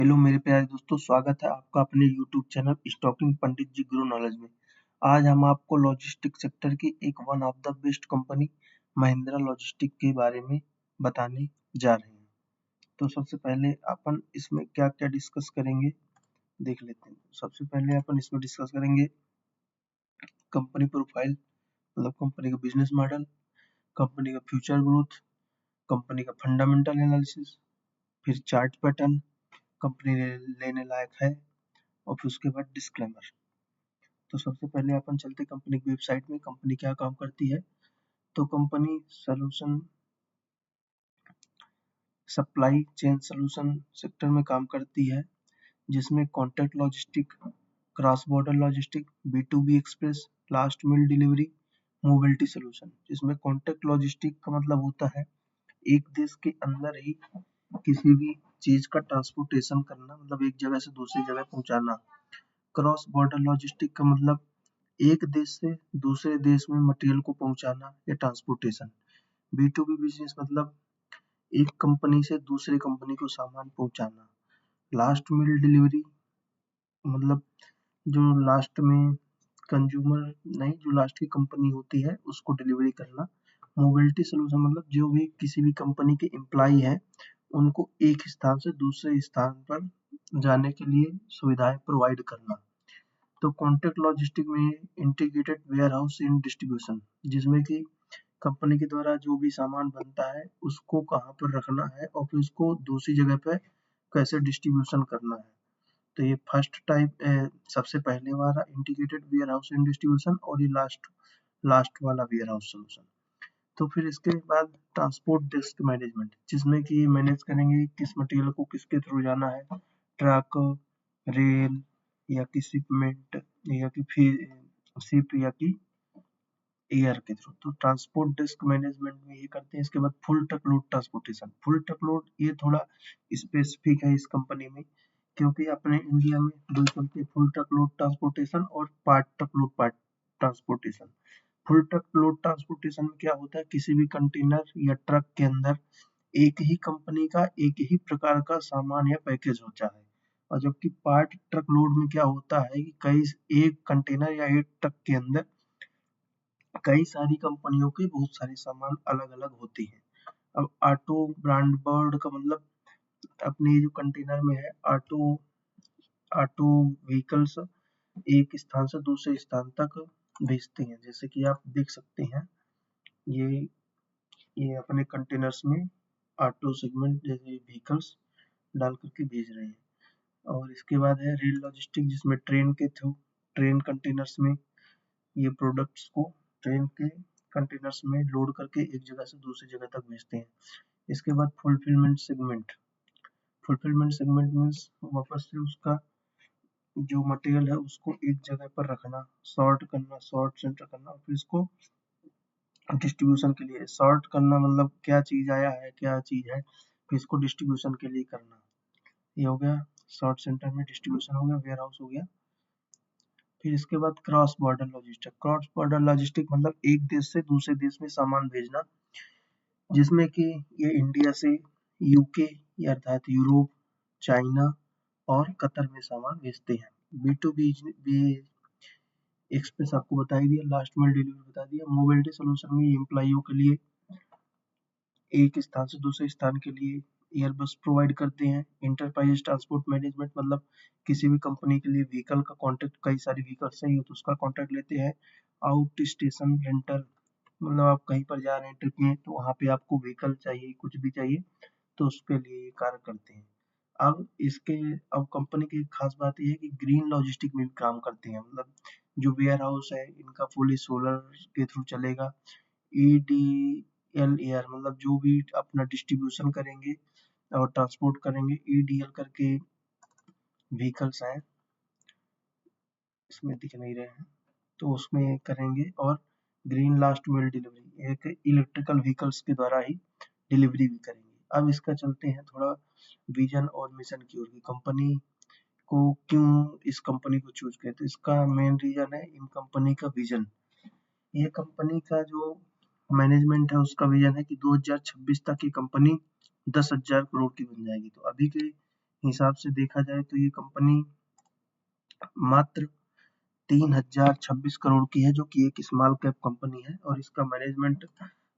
Hello मेरे प्यारे दोस्तों, स्वागत है आपका अपने यूट्यूब चैनल स्टॉकिंग पंडित जी गुरु नॉलेज में। आज हम आपको लॉजिस्टिक सेक्टर की एक one of the best company Mahindra logistic के बारे में बताने जा रहे हैं। तो सबसे पहले अपन इसमें क्या क्या डिस्कस करेंगे देख लेते हैं। सबसे पहले अपन इसमें डिस्कस करेंगे कंपनी प्रोफाइल, मतलब कंपनी का बिजनेस मॉडल, कंपनी का फ्यूचर ग्रोथ, कंपनी का फंडामेंटल एनालिसिस, फिर चार्ट पैटर्न, कंपनी लेने लायक है, और फिर उसके बाद डिस्क्लेमर। तो सबसे पहले अपन चलते कंपनी की वेबसाइट में, कंपनी क्या काम करती है। तो company solution supply chain solution sector में काम करती है, जिसमें contract logistic, cross border logistic, B2B express, last mile delivery, mobility solution. जिसमें कॉन्ट्रैक्ट लॉजिस्टिक का मतलब होता है एक देश के अंदर ही किसी भी चीज का ट्रांसपोर्टेशन करना, मतलब एक जगह से दूसरी जगह पहुंचाना। क्रॉस बॉर्डर लॉजिस्टिक का मतलब एक देश से दूसरे देश में मटेरियल को पहुंचाना या ट्रांसपोर्टेशन। B2B बिजनेस मतलब एक कंपनी से दूसरी कंपनी को सामान पहुंचाना। लास्ट मिल डिलीवरी मतलब जो लास्ट में कंज्यूमर नहीं, जो लास्ट की कंपनी होती है उसको डिलीवरी करना। मोबिलिटी सोल्यूशन मतलब जो भी किसी भी कंपनी के एम्प्लॉय है उनको एक स्थान से दूसरे स्थान पर जाने के लिए सुविधाएं प्रोवाइड करना। तो कॉन्ट्रैक्ट लॉजिस्टिक में integrated warehouse in distribution, जिसमें कि कंपनी के द्वारा जो भी सामान बनता है उसको कहाँ पर रखना है और फिर उसको दूसरी जगह पे कैसे डिस्ट्रीब्यूशन करना है। तो ये फर्स्ट टाइप सबसे पहले वाला integrated warehouse in distribution, और ये लास्ट वाला वेयर हाउस सोल्यूशन। तो फिर इसके बाद ट्रांसपोर्ट डेस्क मैनेजमेंट, जिसमें कि मैनेज करेंगे किस मटेरियल को किसके थ्रू जाना है, ट्रक, रेल, या कि शिपमेंट, या कि फिर शिप, या कि एयर के थ्रू। तो ट्रांसपोर्ट डेस्क मैनेजमेंट में ये करते हैं। इसके बाद फुल ट्रकलोड ट्रांसपोर्टेशन। फुल ट्रकलोड ये थोड़ा स्पेसिफिक है इस कंपनी में, क्योंकि अपने इंडिया में दो चलते हैं, फुल ट्रकलोड ट्रांसपोर्टेशन और पार्ट ट्रकलोड ट्रांसपोर्टेशन। फुल ट्रकलोड ट्रांसपोर्टेशन में क्या होता है, किसी भी कंटेनर या ट्रक के अंदर एक ही कंपनी का एक ही प्रकार का सामान या पैकेज होता है। और जबकि पार्ट ट्रकलोड में क्या होता है कि कई एक कंटेनर या एक ट्रक के अंदर कई सारी कंपनियों के बहुत सारे सामान अलग अलग होते हैं। अब ऑटो ब्रांड बर्ड का मतलब अपने जो कंटेनर में है ऑटो ऑटो व्हीकल्स एक स्थान से दूसरे स्थान तक भेजते हैं। जैसे कि आप देख सकते हैं ये ये अपने कंटेनर्स में ऑटो सेगमेंट जैसे व्हीकल्स डाल करके भेज रहे हैं। और इसके बाद है रेल लॉजिस्टिक, जिसमें ट्रेन के थ्रू ट्रेन कंटेनर्स में ये प्रोडक्ट्स को ट्रेन के कंटेनर्स में लोड करके एक जगह से दूसरी जगह तक भेजते हैं। इसके बाद fulfilment segment. Fulfilment segment means वापस से उसका जो मटेरियल है उसको एक जगह पर रखना, सॉर्ट करना, सॉर्ट सेंटर करना, और फिर इसको डिस्ट्रीब्यूशन के लिए सॉर्ट करना, मतलब क्या चीज आया है क्या चीज है, फिर इसको डिस्ट्रीब्यूशन के लिए करना। ये हो गया सॉर्ट सेंटर में डिस्ट्रीब्यूशन हो गया, वेयर हाउस हो गया। फिर इसके बाद cross border logistic. Cross border logistic मतलब एक देश से दूसरे देश में सामान भेजना, जिसमें कि ये इंडिया से यूके या अर्थात यूरोप, चाइना और कतर में सामान भेजते हैं। B2B भी एक्सप्रेस आपको बता ही दिया, लास्ट माइल डिलीवरी बता दिया। मोबिलिटी सोल्यूशन में एम्प्लॉइयों के लिए एक स्थान से दूसरे स्थान के लिए एयरबस प्रोवाइड करते हैं। इंटरप्राइज ट्रांसपोर्ट मैनेजमेंट मतलब किसी भी कंपनी के लिए व्हीकल का कॉन्ट्रैक्ट, कई सारी व्हीकल चाहिए तो उसका कॉन्ट्रैक्ट लेते हैं। आउट स्टेशन रेंटल मतलब आप कहीं पर जा रहे हैं ट्रिप में, तो वहाँ पे आपको व्हीकल चाहिए, कुछ भी चाहिए, तो उसके लिए ये कार्य करते हैं। अब कंपनी की खास बात यह है कि ग्रीन लॉजिस्टिक में भी काम करते हैं, मतलब जो वेयर हाउस है इनका फुली सोलर के थ्रू चलेगा। EDLAR मतलब जो भी अपना डिस्ट्रीब्यूशन करेंगे और ट्रांसपोर्ट करेंगे, EDL करके व्हीकल्स हैं, इसमें दिख नहीं रहे हैं, तो उसमें करेंगे। और ग्रीन लास्ट मिल डिलीवरी एक इलेक्ट्रिकल व्हीकल्स के द्वारा ही डिलीवरी भी करेंगे। अब इसका चलते हैं थोड़ा विजन और मिशन की ओर। कंपनी को क्यों इस कंपनी को चूज किया, तो इसका मेन रीजन है इन कंपनी का विजन। ये कंपनी का जो मैनेजमेंट है उसका विजन है कि 2026 तक ये कंपनी 10,000 करोड़ की बन जाएगी। तो अभी के हिसाब से देखा जाए तो ये कंपनी मात्र 3026 करोड़ की है, जो कि एक स्मॉल कैप कंपनी है, और इसका मैनेजमेंट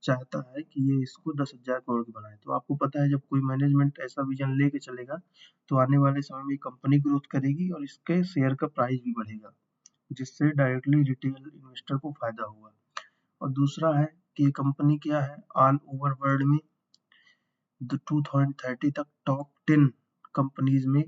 चाहता है कि ये इसको 10,000 करोड़ की बनाए। तो आपको पता है जब कोई मैनेजमेंट ऐसा विजन लेके चलेगा तो आने वाले समय में कंपनी ग्रोथ करेगी और इसके शेयर का प्राइस भी बढ़ेगा, जिससे डायरेक्टली रिटेल इन्वेस्टर को फायदा होगा। और दूसरा है कि ये कंपनी क्या है, ऑल ओवर वर्ल्ड में 2030 तक टॉप 10 कंपनीज में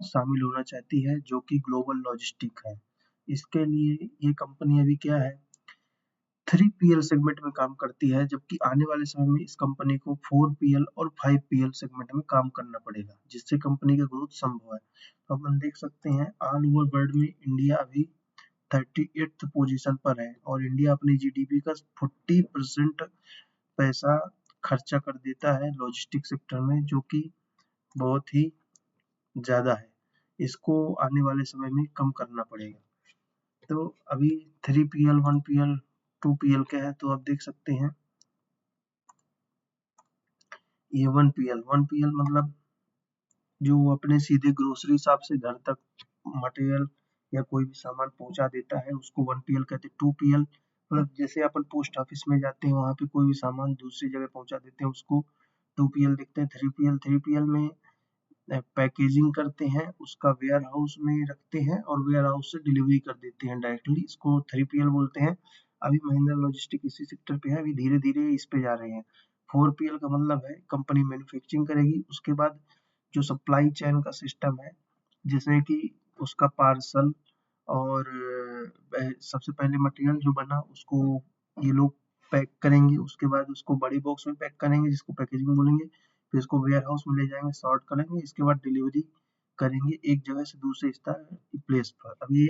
शामिल होना चाहती है, जो कि ग्लोबल लॉजिस्टिक है। इसके लिए ये कंपनी अभी क्या है, 3PL सेगमेंट में काम करती है, जबकि आने वाले समय में इस कंपनी को 4PL और 5PL सेगमेंट में काम करना पड़ेगा, जिससे कंपनी का ग्रोथ संभव है। तो अपन देख सकते हैं ऑल ओवर वर्ल्ड में इंडिया अभी 38th पोजीशन पर है, और इंडिया अपनी जीडीपी का 40% पैसा खर्चा कर देता है लॉजिस्टिक सेक्टर में, जो कि बहुत ही ज्यादा है। इसको आने वाले समय में कम करना पड़ेगा। तो अभी 3PL 1PL 2PL क्या है, तो आप देख सकते हैं ये 1PL मतलब जो अपने सीधे ग्रोसरी शॉप से घर तक मटेरियल या कोई भी सामान पहुंचा देता है उसको 1PL कहते हैं। 2PL मतलब जैसे अपन पोस्ट ऑफिस में जाते हैं वहां पे कोई भी सामान दूसरी जगह पहुंचा देते हैं उसको 2PL देखते हैं। 3PL में पैकेजिंग करते हैं, उसका वेयर हाउस में रखते हैं और वेयर हाउस से डिलीवरी कर देते हैं डायरेक्टली, इसको 3PL बोलते हैं। अभी महिंद्रा लॉजिस्टिक इसी सेक्टर पे है, अभी धीरे धीरे इस पे जा रहे हैं। 4PL का मतलब है कंपनी मैन्युफैक्चरिंग करेगी, उसके बाद जो सप्लाई चेन का सिस्टम है, जिसमें कि उसका पार्सल और सबसे पहले मटेरियल जो बना उसको ये लोग पैक करेंगे, उसके बाद उसको बड़ी बॉक्स में पैक करेंगे जिसको पैकेजिंग बोलेंगे, फिर इसको वेयर हाउस में ले जाएंगे, सॉर्ट करेंगे, इसके बाद डिलीवरी करेंगे एक जगह से दूसरे प्लेस पर। अब ये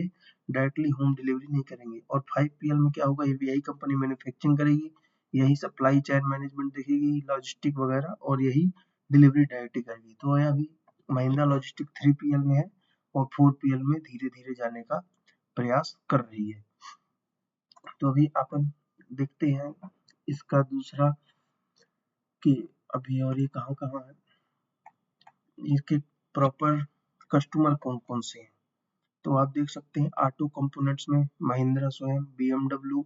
डायरेक्टली होम डिलीवरी नहीं करेंगे। और 5PL में क्या होगा, ये भी यही कंपनी मैन्युफैक्चरिंग करेगी, यही सप्लाई चेन मैनेजमेंट देखेगी, लॉजिस्टिक वगैरह, और यही डिलीवरी डायरेक्टली करेगी। तो यह अभी महिंद्रा लॉजिस्टिक 3PL में है और 4PL में धीरे धीरे जाने का प्रयास कर रही है। तो अभी अपन देखते हैं इसका दूसरा कि अभी और ये कहाँ कहाँ है, इसके प्रॉपर कस्टमर कौन कौन से हैं। तो आप देख सकते हैं ऑटो कंपोनेंट्स में महिंद्रा स्वयं, BMW,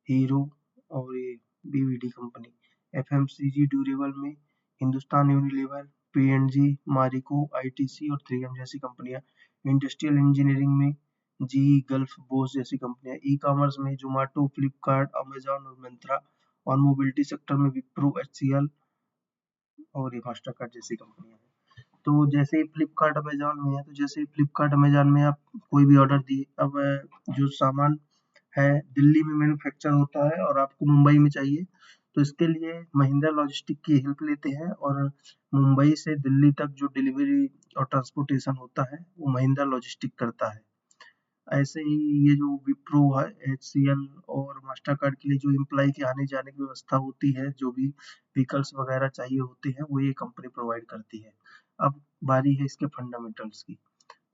हीरो और ये BVD कंपनी। FMCG ड्यूरेबल में Hindustan Unilever, P&G, Marico, ITC और 3M जैसी कंपनियां। इंडस्ट्रियल इंजीनियरिंग में GE, गल्फ, बोस जैसी कंपनियां। ई कॉमर्स में जोमेटो, फ्लिपकार्ट, अमेजॉन और मिंत्रा। और मोबिलिटी सेक्टर में विप्रो, HCL और ये मास्टरकार्ड जैसी कंपनियां हैं। तो जैसे फ्लिपकार्ट अमेजॉन में है, तो जैसे फ्लिपकार्ट अमेजॉन में आप कोई भी ऑर्डर दिए, अब जो सामान है दिल्ली में मैन्युफैक्चर होता है और आपको मुंबई में चाहिए, तो इसके लिए महिंद्रा लॉजिस्टिक की हेल्प लेते हैं, और मुंबई से दिल्ली तक जो डिलीवरी और ट्रांसपोर्टेशन होता है वो महिंद्रा लॉजिस्टिक करता है। ऐसे ही ये जो विप्रो है, HCL और मास्टरकार्ड के लिए जो एम्प्लॉय के आने जाने की व्यवस्था होती है, जो भी व्हीकल्स वगैरह चाहिए होते हैं, वो ये कंपनी प्रोवाइड करती है। अब बारी है इसके फंडामेंटल्स की।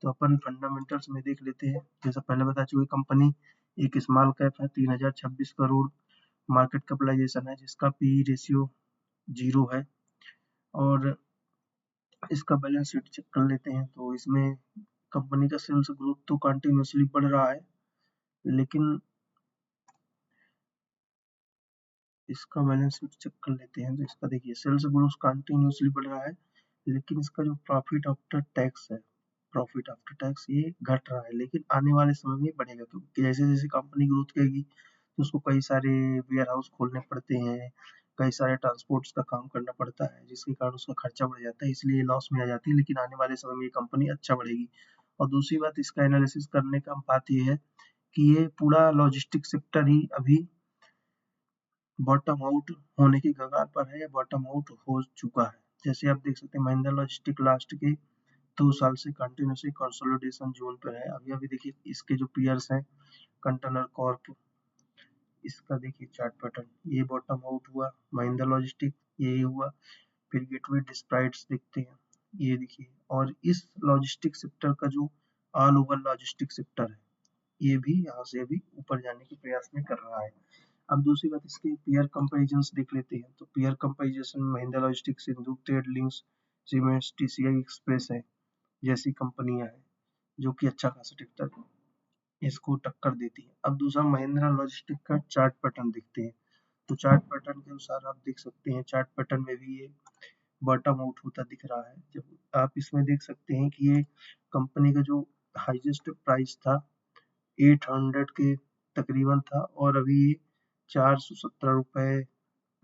तो अपन फंडामेंटल्स में देख लेते हैं। जैसा पहले बता चुके, कंपनी एक स्मॉल कैप है, 3026 करोड़ मार्केट कैपिटलाइजेशन है, जिसका पी रेशियो 0 है। और इसका बैलेंस शीट चेक कर लेते हैं, तो इसमें कंपनी का सेल्स ग्रोथ तो कंटिन्यूसली बढ़ रहा है, लेकिन इसका बैलेंस शीट चेक कर लेते हैं। तो इसका देखिए सेल्स ग्रोथ कंटिन्यूसली बढ़ रहा है, लेकिन इसका जो प्रॉफिट आफ्टर टैक्स है, प्रॉफिट आफ्टर टैक्स ये घट रहा है, लेकिन आने वाले समय में बढ़ेगा, क्योंकि जैसे जैसे कंपनी ग्रोथ करेगी तो उसको कई सारे वेयर हाउस खोलने पड़ते हैं, कई सारे ट्रांसपोर्ट्स का काम करना पड़ता है, जिसके कारण उसका खर्चा बढ़ जाता है, इसलिए लॉस में आ जाती है। लेकिन आने वाले समय में ये कंपनी अच्छा बढ़ेगी। और दूसरी बात, इसका एनालिसिस करने का बात ये है कि ये पूरा लॉजिस्टिक सेक्टर ही अभी बॉटम आउट होने की कगार पर है या बॉटम आउट हो चुका है। जैसे आप देख सकते हैं महिंद्रा लॉजिस्टिक लास्ट के 2 साल से कंटिन्यूसली कंसोलिडेशन जोन पर है। अभी अभी देखिए इसके जो पीयर्स हैं, कंटेनर कॉर्प, इसका देखिए चार्ट पैटर्न, ये बॉटम आउट हुआ, महिंद्रा लॉजिस्टिक ये हुआ, फिर गेटवे डिस्प्राइट्स देखते हैं, ये देखिए। और इस लॉजिस्टिक सेक्टर का जो ऑल ओवर लॉजिस्टिक सेक्टर है, ये भी यहाँ से अभी ऊपर जाने के प्रयास में कर रहा है। अब दूसरी बात, इसके पेयर कंपैरिजंस देख लेते हैं। तो पेयर कंपैरिजन में Mahindra logistic, Sindhu trade links, cements, TCI express है। जैसी कंपनियां हैं जो कि अच्छा खासा इसको टक्कर देती है। अब दूसरा महिंद्रा लॉजिस्टिक का चार्ट पैटर्न देखते हैं। तो चार्ट पैटर्न के अनुसार आप देख सकते हैं, चार्ट पैटर्न में भी ये बॉटम आउट होता दिख रहा है। जब आप इसमें देख सकते हैं कि ये कंपनी का जो हाईएस्ट प्राइस था 800 के तकरीबन था और अभी 417 रुपए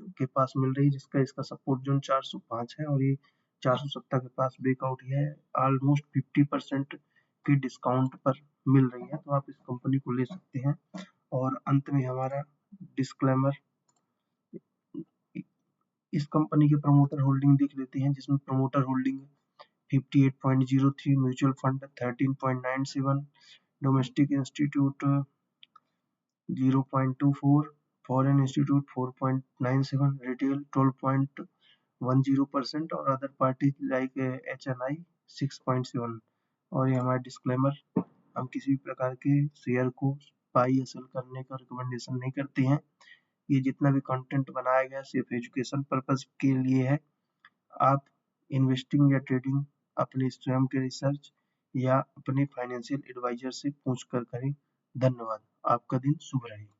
के पास मिल रही है, जिसका इसका सपोर्ट जोन 405 है और ये 470 के पास ब्रेकआउट है। ऑलमोस्ट 50% के डिस्काउंट पर मिल रही है, तो आप इस कंपनी को ले सकते हैं। और अंत में हमारा डिस्क्लेमर, इस कंपनी के प्रमोटर होल्डिंग देख लेते हैं, जिसमें promoter holding 58.03, mutual fund 13.97, domestic institute 0.24, foreign institute 4.97, retail 12.10% और अदर पार्टी लाइक HNI 6.7। और ये हमारा डिस्क्लेमर, हम किसी भी प्रकार के शेयर को बाई या सेल करने का रिकमेंडेशन नहीं करते हैं। ये जितना भी कंटेंट बनाया गया सिर्फ एजुकेशन पर्पज के लिए है। आप इन्वेस्टिंग या ट्रेडिंग अपने स्वयं के रिसर्च या अपने फाइनेंशियल एडवाइजर से पूछ कर करें। धन्यवाद। आपका दिन शुभ रहे।